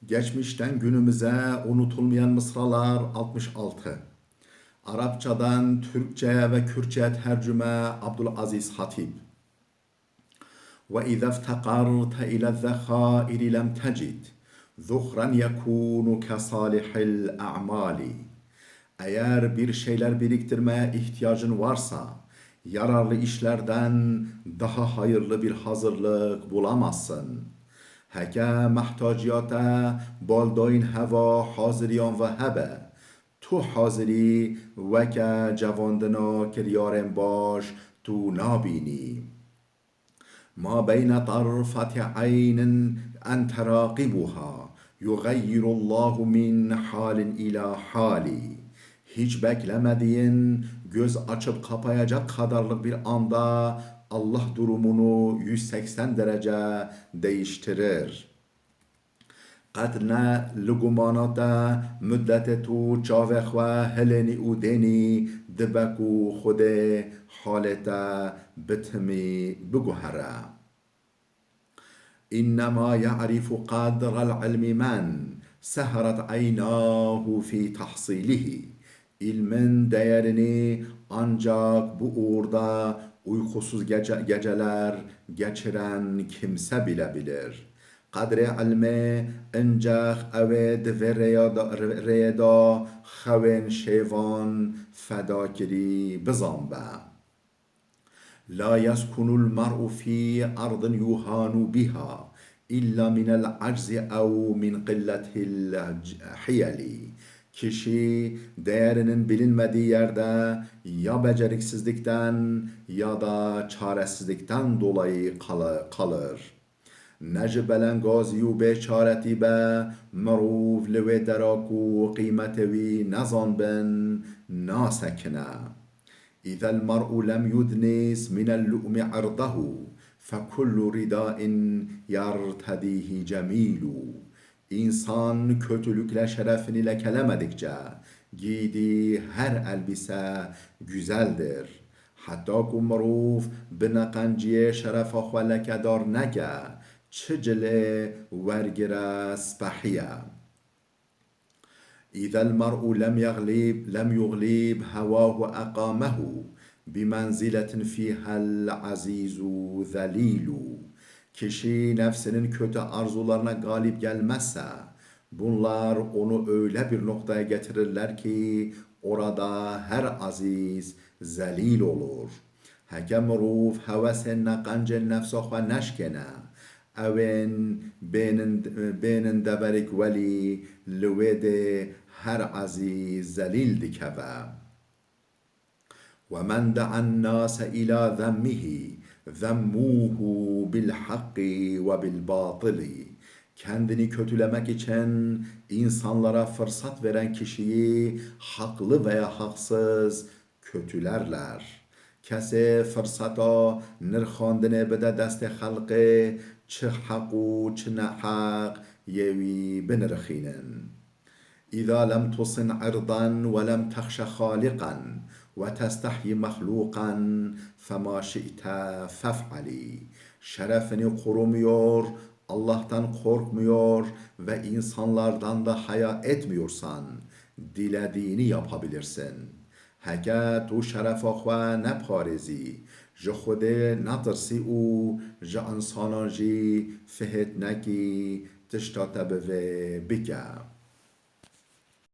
Geçmişten günümüze unutulmayan mısralar 66. Arapçadan Türkçe ve Kürtçe tercüme Abdülaziz Hatip. وإذا افتقرت إلى الذخائر لم تجد ذخرا يكون كصالح الأعمال. Eğer bir şeyler biriktirmeye ihtiyacın varsa, yararlı işlerden daha hayırlı bir hazırlık bulamazsın. Heke محتاجیات بالداین هوا حاضریان و هبه تو حاضری وکه جواندنا کریارن باش تو نابینی ما بين طرفة عين أنت راقبها يغير الله من حال إلى حال. Hiç beklemediğin, göz açıp kapayacak kadarlık bir anda Allah durumunu 180 derece değiştirir. قد نه لگوماناتا مدت تو چاوخ و هلنی او دینی دبکو خود حالتا بتمی بگوهره. إنما يعرف قدر العلم من سهرت عيناه في تحصيله. İlmin değerini ancak bu uğurda uykusuz geceler geçiren kimse bilebilir. Kadri ilmi ancak evet ve reyada xeven şevan fedakiri bizanbe. لا يسكن المرء في أرض يهان بها إلا من العجز أو من قلة الحيل. Kişi değerinin bilinmediği yerde ya beceriksizlikten ya da çaresizlikten dolayı kalır. نجبلن گازی و بیچارتی به مروف لوی دراکو قیمتوی نزان بن ناسکنه. إذا المرء لم يدنس من اللؤم عرضه فكل رداء يرتديه جميل. İnsan kötülükle şerefini lekelemedikçe giydiği her elbise güzeldir. Hatta ku maruf binaqanciye şerefa xwe lekedar neke çicile vergire spehiye. إذا المرء لم يغلب هواه أقامه بمنزلة فيها العزيز ذليل. Kişi nefsinin kötü arzularına galip gelmezse, bunlar onu öyle bir noktaya getirirler ki orada her aziz zelil olur. Hakem ruf hevesin naqancel nefsa xwe neşkene. Evin benin deberik veli lwede her aziz zelil dikeve. ومن دعا الناس إلى ذمه ذموه بالحق وبالباطل. Kendini kötülemek için insanlara fırsat veren kişiyi haklı veya haksız kötülerler. Kese fırsata nirxandine bede dest halqe çı hak u çı ne hak yevi binirxinin. إذا لم تصن عرضا ولم تخش خالقا وتستحي مخلوقا فما شئت فافعلی. Şerefini korumuyor, Allah'tan korkmuyor ve insanlardan da haya etmiyorsan dilediğini yapabilirsin. Heke tu şerefa xwe neparêzî, ji Xwedê netirسî û ji insanan jî fihêt nekî tişta te bi vê bike.